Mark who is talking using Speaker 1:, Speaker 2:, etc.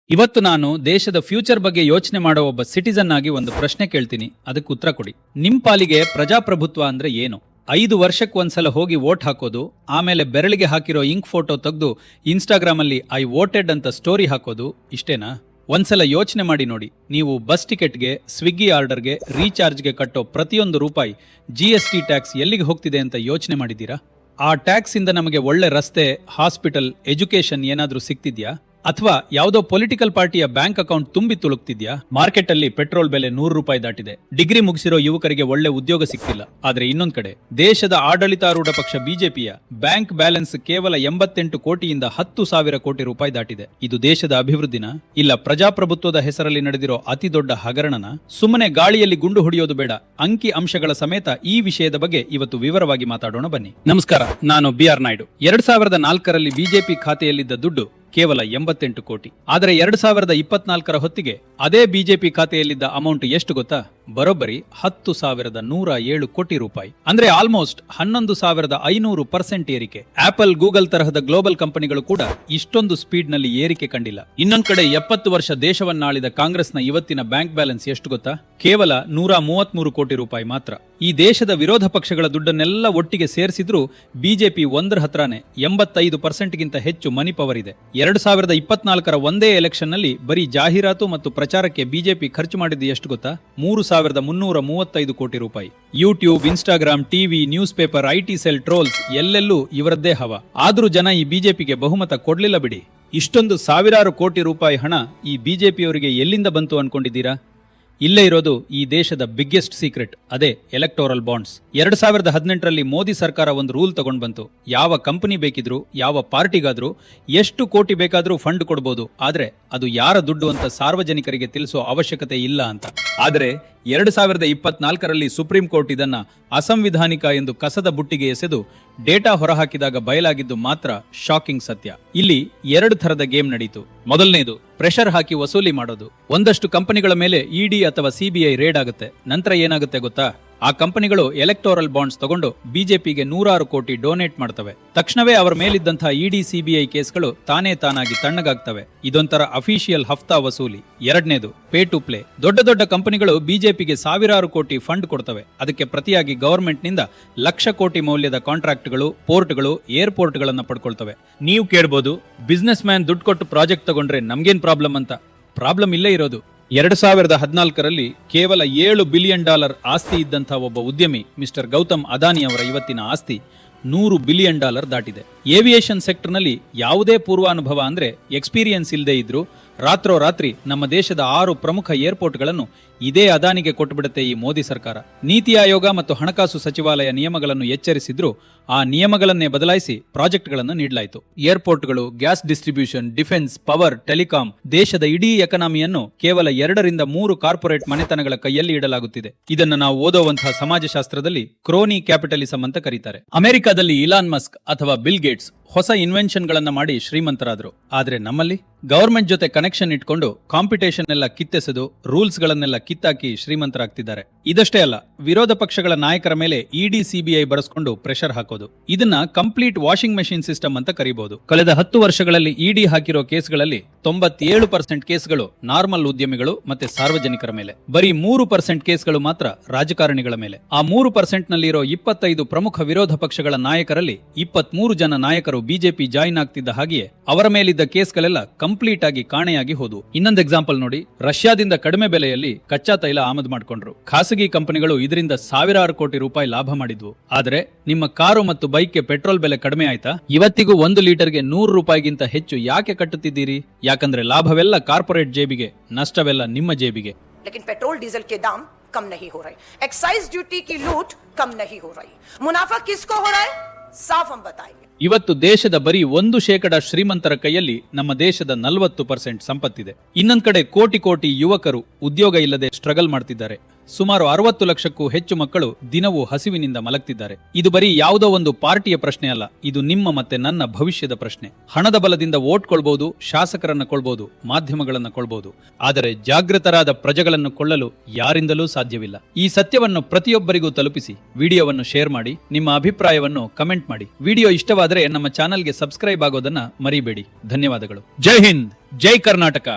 Speaker 1: ಇವತ್ತು ನಾನು ದೇಶದ ಫ್ಯೂಚರ್ ಬಗ್ಗೆ ಯೋಚನೆ ಮಾಡೋ ಒಬ್ಬ ಸಿಟಿಸನ್ ಆಗಿ ಒಂದು ಪ್ರಶ್ನೆ ಕೇಳ್ತೀನಿ, ಅದಕ್ಕೆ ಉತ್ತರ ಕೊಡಿ. ನಿಮ್ ಪಾಲಿಗೆ ಪ್ರಜಾಪ್ರಭುತ್ವ ಅಂದ್ರೆ ಏನು? 5 ವರ್ಷಕ್ಕೆ ಒಂದ್ಸಲ ಹೋಗಿ ವೋಟ್ ಹಾಕೋದು, ಆಮೇಲೆ ಬೆರಳಿಗೆ ಹಾಕಿರೋ ಇಂಕ್ ಫೋಟೋ ತೆಗೆದು ಇನ್ಸ್ಟಾಗ್ರಾಮ್ ಅಲ್ಲಿ ಐ ವೋಟೆಡ್ ಅಂತ ಸ್ಟೋರಿ ಹಾಕೋದು, ಇಷ್ಟೇನಾ? ಒಂದ್ಸಲ ಯೋಚನೆ ಮಾಡಿ ನೋಡಿ, ನೀವು ಬಸ್ ಟಿಕೆಟ್ಗೆ, ಸ್ವಿಗ್ಗಿ ಆರ್ಡರ್ಗೆ, ರೀಚಾರ್ಜ್ಗೆ ಕಟ್ಟೋ ಪ್ರತಿಯೊಂದು ರೂಪಾಯಿ GST ಟ್ಯಾಕ್ಸ್ ಎಲ್ಲಿಗೆ ಹೋಗ್ತಿದೆ ಅಂತ ಯೋಚನೆ ಮಾಡಿದ್ದೀರಾ? ಆ ಟ್ಯಾಕ್ಸ್ ಇಂದ ನಮಗೆ ಒಳ್ಳೆ ರಸ್ತೆ, ಹಾಸ್ಪಿಟಲ್, ಎಜುಕೇಶನ್ ಏನಾದ್ರೂ ಸಿಗ್ತಿದ್ಯಾ? ಅಥವಾ ಯಾವುದೋ ಪೊಲಿಟಿಕಲ್ ಪಾರ್ಟಿಯ ಬ್ಯಾಂಕ್ ಅಕೌಂಟ್ ತುಂಬಿ ತುಳುಕ್ತಿದ್ಯಾ? ಮಾರ್ಕೆಟ್ ಅಲ್ಲಿ ಪೆಟ್ರೋಲ್ ಬೆಲೆ 100 ರೂಪಾಯಿ ದಾಟಿದೆ. ಡಿಗ್ರಿ ಮುಗಿಸಿರೋ ಯುವಕರಿಗೆ ಒಳ್ಳೆ ಉದ್ಯೋಗ ಸಿಗ್ತಿಲ್ಲ. ಆದ್ರೆ ಇನ್ನೊಂದ್ ಕಡೆ ದೇಶದ ಆಡಳಿತಾರೂಢ ಪಕ್ಷ ಬಿಜೆಪಿಯ ಬ್ಯಾಂಕ್ ಬ್ಯಾಲೆನ್ಸ್ ಕೇವಲ 88 ಕೋಟಿಯಿಂದ 10,000 ಕೋಟಿ ರೂಪಾಯಿ ದಾಟಿದೆ. ಇದು ದೇಶದ ಅಭಿವೃದ್ಧಿನ, ಇಲ್ಲ ಪ್ರಜಾಪ್ರಭುತ್ವದ ಹೆಸರಲ್ಲಿ ನಡೆದಿರೋ ಅತಿ ದೊಡ್ಡ ಹಗರಣನ? ಸುಮ್ಮನೆ ಗಾಳಿಯಲ್ಲಿ ಗುಂಡು ಹೊಡೆಯೋದು ಬೇಡ, ಅಂಕಿ ಅಂಶಗಳ ಸಮೇತ ಈ ವಿಷಯದ ಬಗ್ಗೆ ಇವತ್ತು ವಿವರವಾಗಿ ಮಾತಾಡೋಣ ಬನ್ನಿ. ನಮಸ್ಕಾರ, ನಾನು BR ನಾಯ್ಡು. 2004ರಲ್ಲಿ ಬಿಜೆಪಿ ಖಾತೆಯಲ್ಲಿದ್ದ ದುಡ್ಡು ಕೇವಲ 88 ಕೋಟಿ. ಆದರೆ 2024ರ ಹೊತ್ತಿಗೆ ಅದೇ ಬಿಜೆಪಿ ಖಾತೆಯಲ್ಲಿದ್ದ ಅಮೌಂಟ್ ಎಷ್ಟು ಗೊತ್ತಾ? ಬರೋಬ್ಬರಿ 10,107 ಕೋಟಿ ರೂಪಾಯಿ. ಅಂದ್ರೆ ಆಲ್ಮೋಸ್ಟ್ 11,500% ಏರಿಕೆ. ಆಪಲ್, ಗೂಗಲ್ ತರಹದ ಗ್ಲೋಬಲ್ ಕಂಪನಿಗಳು ಕೂಡ ಇಷ್ಟೊಂದು ಸ್ಪೀಡ್ ನಲ್ಲಿ ಏರಿಕೆ ಕಂಡಿಲ್ಲ. ಇನ್ನೊಂದ್ ಕಡೆ 70 ವರ್ಷ ದೇಶವನ್ನಾಳಿದ ಕಾಂಗ್ರೆಸ್ನ ಇವತ್ತಿನ ಬ್ಯಾಂಕ್ ಬ್ಯಾಲೆನ್ಸ್ ಎಷ್ಟು ಗೊತ್ತಾ? ಕೇವಲ 133 ಕೋಟಿ ರೂಪಾಯಿ ಮಾತ್ರ. ಈ ದೇಶದ ವಿರೋಧ ಪಕ್ಷಗಳ ದುಡ್ಡನ್ನೆಲ್ಲ ಒಟ್ಟಿಗೆ ಸೇರಿಸಿದ್ರೂ ಬಿಜೆಪಿ ಒಂದರ ಹತ್ರನೇ 85% ಗಿಂತ ಹೆಚ್ಚು ಮನಿ ಪವರ್ ಇದೆ. 2024ರ ಒಂದೇ ಎಲೆಕ್ಷನ್ ನಲ್ಲಿ ಬರೀ ಜಾಹೀರಾತು ಮತ್ತು ಪ್ರಚಾರಕ್ಕೆ ಬಿಜೆಪಿ ಖರ್ಚು ಮಾಡಿದ್ದು ಎಷ್ಟು ಗೊತ್ತಾ? 3,335 ಕೋಟಿ ರೂಪಾಯಿ. YouTube, Instagram, TV, news paper, IT cell, trolls ಎಲ್ಲೆಲ್ಲೂ ಇವರದ್ದೇ ಹವ. ಆದ್ರೂ ಜನ ಈ ಬಿಜೆಪಿಗೆ ಬಹುಮತ ಕೊಡ್ಲಿಲ್ಲ ಬಿಡಿ. ಇಷ್ಟೊಂದು ಸಾವಿರಾರು ಕೋಟಿ ರೂಪಾಯಿ ಹಣ ಈ ಬಿಜೆಪಿಯವರಿಗೆ ಎಲ್ಲಿಂದ ಬಂತು ಅನ್ಕೊಂಡಿದ್ದೀರಾ? ಇಲ್ಲೇ ಇರೋದು ಈ ದೇಶದ ಬಿಗ್ಗೆಸ್ಟ್ ಸೀಕ್ರೆಟ್, ಅದೇ ಎಲೆಕ್ಟೋರಲ್ ಬಾಂಡ್ಸ್. 2018ರಲ್ಲಿ ಮೋದಿ ಸರ್ಕಾರ ಒಂದು ರೂಲ್ ತಗೊಂಡ್ ಬಂತು. ಯಾವ ಕಂಪನಿ ಬೇಕಿದ್ರು, ಯಾವ ಪಾರ್ಟಿಗಾದ್ರೂ ಎಷ್ಟು ಕೋಟಿ ಬೇಕಾದ್ರೂ ಫಂಡ್ ಕೊಡಬಹುದು, ಆದ್ರೆ ಅದು ಯಾರ ದುಡ್ಡು ಅಂತ ಸಾರ್ವಜನಿಕರಿಗೆ ತಿಳಿಸೋ ಅವಶ್ಯಕತೆ ಇಲ್ಲ ಅಂತ. ಆದ್ರೆ 2024ರಲ್ಲಿ ಸುಪ್ರೀಂ ಕೋರ್ಟ್ ಇದನ್ನ ಅಸಂವಿಧಾನಿಕ ಎಂದು ಕಸದ ಬುಟ್ಟಿಗೆ ಎಸೆದು ಡೇಟಾ ಹೊರಹಾಕಿದಾಗ ಬಯಲಾಗಿದ್ದು ಮಾತ್ರ ಶಾಕಿಂಗ್ ಸತ್ಯ. ಇಲ್ಲಿ 2 ಥರದ ಗೇಮ್ ನಡೀತು. ಮೊದಲನೇದು ಪ್ರೆಷರ್ ಹಾಕಿ ವಸೂಲಿ ಮಾಡೋದು. ಒಂದಷ್ಟು ಕಂಪನಿಗಳ ಮೇಲೆ ED ಅಥವಾ CBI ರೇಡ್ ಆಗುತ್ತೆ. ನಂತರ ಏನಾಗುತ್ತೆ ಗೊತ್ತಾ? ಆ ಕಂಪನಿಗಳು ಎಲೆಕ್ಟೋರಲ್ ಬಾಂಡ್ಸ್ ತಗೊಂಡು ಬಿಜೆಪಿಗೆ 100 ಕೋಟಿ ಡೊನೇಟ್ ಮಾಡ್ತವೆ. ತಕ್ಷಣವೇ ಅವರ ಮೇಲಿದ್ದಂತಹ ED, CBI ಕೇಸ್ಗಳು ತಾನಾಗಿ ತಣ್ಣಗಾಗ್ತವೆ. ಇದೊಂಥರ ಅಫಿಷಿಯಲ್ ಹಫ್ತಾ ವಸೂಲಿ. ಎರಡನೇದು ಪೇ ಟು ಪ್ಲೇ. ದೊಡ್ಡ ದೊಡ್ಡ ಕಂಪನಿಗಳು ಬಿಜೆಪಿಗೆ ಸಾವಿರಾರು ಕೋಟಿ ಫಂಡ್ ಕೊಡ್ತವೆ. ಅದಕ್ಕೆ ಪ್ರತಿಯಾಗಿ ಗವರ್ಮೆಂಟ್ ನಿಂದ ಲಕ್ಷ ಕೋಟಿ ಮೌಲ್ಯದ ಕಾಂಟ್ರಾಕ್ಟ್ಗಳು, ಪೋರ್ಟ್ಗಳು, ಏರ್ಪೋರ್ಟ್ ಗಳನ್ನ ಪಡ್ಕೊಳ್ತವೆ. ನೀವು ಕೇಳ್ಬೋದು, ಬಿಸ್ನೆಸ್ ಮ್ಯಾನ್ ದುಡ್ಡು ಕೊಟ್ಟು ಪ್ರಾಜೆಕ್ಟ್ ತಗೊಂಡ್ರೆ ನಮ್ಗೇನ್ ಪ್ರಾಬ್ಲಮ್ ಅಂತ. ಪ್ರಾಬ್ಲಮ್ ಇಲ್ಲೇ ಇರೋದು. 2014ರಲ್ಲಿ ಕೇವಲ $7 ಬಿಲಿಯನ್ ಆಸ್ತಿ ಇದ್ದಂಥ ಒಬ್ಬ ಉದ್ಯಮಿ ಮಿಸ್ಟರ್ ಗೌತಮ್ ಅದಾನಿ ಅವರ ಇವತ್ತಿನ ಆಸ್ತಿ $100 ಬಿಲಿಯನ್ ದಾಟಿದೆ. ಏವಿಯೇಷನ್ ಸೆಕ್ಟರ್ನಲ್ಲಿ ಯಾವುದೇ ಪೂರ್ವಾನುಭವ ಅಂದ್ರೆ ಎಕ್ಸ್ಪೀರಿಯನ್ಸ್ ಇಲ್ಲದೆ ಇದ್ರು ರಾತ್ರೋರಾತ್ರಿ ನಮ್ಮ ದೇಶದ 6 ಪ್ರಮುಖ ಏರ್ಪೋರ್ಟ್ಗಳನ್ನು ಇದೇ ಅದಾನಿಗೆ ಕೊಟ್ಟುಬಿಡುತ್ತೆ ಈ ಮೋದಿ ಸರ್ಕಾರ. ನೀತಿ ಆಯೋಗ ಮತ್ತು ಹಣಕಾಸು ಸಚಿವಾಲಯ ನಿಯಮಗಳನ್ನು ಎಚ್ಚರಿಸಿದ್ರು, ಆ ನಿಯಮಗಳನ್ನೇ ಬದಲಾಯಿಸಿ ಪ್ರಾಜೆಕ್ಟ್ಗಳನ್ನು ನೀಡಲಾಯಿತು. ಏರ್ಪೋರ್ಟ್ಗಳು, gas distribution, defence, power, telecom, ದೇಶದ ಇಡೀ ಎಕಾನಮಿಯನ್ನು ಕೇವಲ 2 ರಿಂದ 3 ಕಾರ್ಪೊರೇಟ್ ಮನೆತನಗಳ ಕೈಯಲ್ಲಿ ಇಡಲಾಗುತ್ತಿದೆ. ಇದನ್ನು ನಾವು ಓದುವಂತಹ ಸಮಾಜಶಾಸ್ತ್ರದಲ್ಲಿ ಕ್ರೋನಿ ಕ್ಯಾಪಿಟಲಿಸಂ ಅಂತ ಕರೀತಾರೆ. ಅಮೆರಿಕದಲ್ಲಿ ಇಲಾನ್ ಮಸ್ಕ್ ಅಥವಾ ಬಿಲ್ ಗೇಟ್ಸ್ ಹೊಸ ಇನ್ವೆನ್ಷನ್ ಗಳನ್ನ ಮಾಡಿ ಶ್ರೀಮಂತರಾದ್ರು. ಆದ್ರೆ ನಮ್ಮಲ್ಲಿ ಗವರ್ಮೆಂಟ್ ಜೊತೆ ಕನೆಕ್ಷನ್ ಇಟ್ಕೊಂಡು ಕಾಂಪಿಟೇಷನ್ ಎಲ್ಲ ಕಿತ್ತೆಸೆದು ರೂಲ್ಸ್ ಗಳನ್ನೆಲ್ಲ ಕಿತ್ತಾಕಿ ಶ್ರೀಮಂತರಾಗ್ತಿದ್ದಾರೆ. ಇದಷ್ಟೇ ಅಲ್ಲ, ವಿರೋಧ ಪಕ್ಷಗಳ ನಾಯಕರ ಮೇಲೆ ED, CBI ಬರೆಸ್ಕೊಂಡು ಪ್ರೆಷರ್ ಹಾಕೋದು. ಇದನ್ನ ಕಂಪ್ಲೀಟ್ ವಾಷಿಂಗ್ ಮೆಷಿನ್ ಸಿಸ್ಟಮ್ ಅಂತ ಕರೀಬಹುದು. ಕಳೆದ 10 ವರ್ಷಗಳಲ್ಲಿ ED ಹಾಕಿರೋ ಕೇಸ್ಗಳಲ್ಲಿ 97% ಕೇಸ್ಗಳು ನಾರ್ಮಲ್ ಉದ್ಯಮಿಗಳು ಮತ್ತೆ ಸಾರ್ವಜನಿಕರ ಮೇಲೆ. ಬರೀ 3% ಕೇಸ್ಗಳು ಮಾತ್ರ ರಾಜಕಾರಣಿಗಳ ಮೇಲೆ. ಆ 3% ನಲ್ಲಿರೋ 25 ಪ್ರಮುಖ ವಿರೋಧ ಪಕ್ಷಗಳ ನಾಯಕರಲ್ಲಿ 23 ಜನ ನಾಯಕರು ಬಿಜೆಪಿ ಜಾಯಿನ್ ಆಗ್ತಿದ್ದ ಹಾಗೆಯೇ ಅವರ ಮೇಲಿದ್ದ ಕೇಸ್ಗಳೆಲ್ಲ ಕಂಪ್ಲೀಟ್ ಆಗಿ ಕಾಣೆಯಾಗಿ ಹೋದವು. ಇನ್ನೊಂದು ಎಕ್ಸಾಂಪಲ್ ನೋಡಿ, ರಷ್ಯಾದಿಂದ ಕಡಿಮೆ ಬೆಲೆಯಲ್ಲಿ ಕಚ್ಚಾ ತೈಲ ಆಮದು ಮಾಡ್ಕೊಂಡ್ರು. ಖಾಸಗಿ ಕಂಪನಿಗಳು ಇದರಿಂದ ಸಾವಿರಾರು ಕೋಟಿ ರೂಪಾಯಿ ಲಾಭ ಮಾಡಿದ್ವು. ಆದ್ರೆ ನಿಮ್ಮ ಕಾರು ಮತ್ತು ಬೈಕ್ಗೆ ಪೆಟ್ರೋಲ್ ಬೆಲೆ ಕಡಿಮೆ ಆಯ್ತಾ? ಇವತ್ತಿಗೂ 1 ಲೀಟರ್ಗೆ 100 ರೂಪಾಯಿಗಿಂತ ಹೆಚ್ಚು ಯಾಕೆ ಕಟ್ಟುತ್ತಿದ್ದೀರಿ? ಯಾಕಂದ್ರೆ ಲಾಭವೆಲ್ಲ ಕಾರ್ಪೊರೇಟ್ ಜೇಬಿಗೆ, ನಷ್ಟವೆಲ್ಲ ನಿಮ್ಮ ಜೇಬಿಗೆ.
Speaker 2: लेकिन पेट्रोल डीजल के दाम कम नहीं हो रहे, एक्साइज ड्यूटी की लूट कम नहीं हो रही, मुनाफा किसको हो रहा है? साफ हम बताएंगे.
Speaker 1: ಇವತ್ತು ದೇಶದ ಬರೀ 1% ಶ್ರೀಮಂತರ ಕೈಯಲ್ಲಿ ನಮ್ಮ ದೇಶದ 40% ಸಂಪತ್ತಿದೆ. ಇನ್ನೊಂದ್ ಕಡೆ ಕೋಟಿ ಯುವಕರು ಉದ್ಯೋಗ ಇಲ್ಲದೆ ಸ್ಟ್ರಗಲ್ ಮಾಡ್ತಿದ್ದಾರೆ. ಸುಮಾರು 60 ಲಕ್ಷಕ್ಕೂ ಹೆಚ್ಚು ಮಕ್ಕಳು ದಿನವೂ ಹಸಿವಿನಿಂದ ಮಲಗ್ತಿದ್ದಾರೆ. ಇದು ಬರೀ ಯಾವುದೋ ಒಂದು ಪಾರ್ಟಿಯ ಪ್ರಶ್ನೆ ಅಲ್ಲ, ಇದು ನಿಮ್ಮ ಮತ್ತೆ ನನ್ನ ಭವಿಷ್ಯದ ಪ್ರಶ್ನೆ. ಹಣದ ಬಲದಿಂದ ವೋಟ್ ಕೊಳ್ಬಹುದು, ಶಾಸಕರನ್ನ ಕೊಳ್ಬಹುದು, ಮಾಧ್ಯಮಗಳನ್ನ ಕೊಳ್ಬಹುದು, ಆದರೆ ಜಾಗೃತರಾದ ಪ್ರಜೆಗಳನ್ನು ಕೊಳ್ಳಲು ಯಾರಿಂದಲೂ ಸಾಧ್ಯವಿಲ್ಲ. ಈ ಸತ್ಯವನ್ನು ಪ್ರತಿಯೊಬ್ಬರಿಗೂ ತಲುಪಿಸಿ. ವಿಡಿಯೋವನ್ನು ಶೇರ್ ಮಾಡಿ, ನಿಮ್ಮ ಅಭಿಪ್ರಾಯವನ್ನು ಕಮೆಂಟ್ ಮಾಡಿ. ವಿಡಿಯೋ ಇಷ್ಟವಾದರೆ ನಮ್ಮ ಚಾನೆಲ್ಗೆ ಸಬ್ಸ್ಕ್ರೈಬ್ ಆಗೋದನ್ನ ಮರಿಬೇಡಿ. ಧನ್ಯವಾದಗಳು. ಜೈ ಹಿಂದ್, ಜೈ ಕರ್ನಾಟಕ.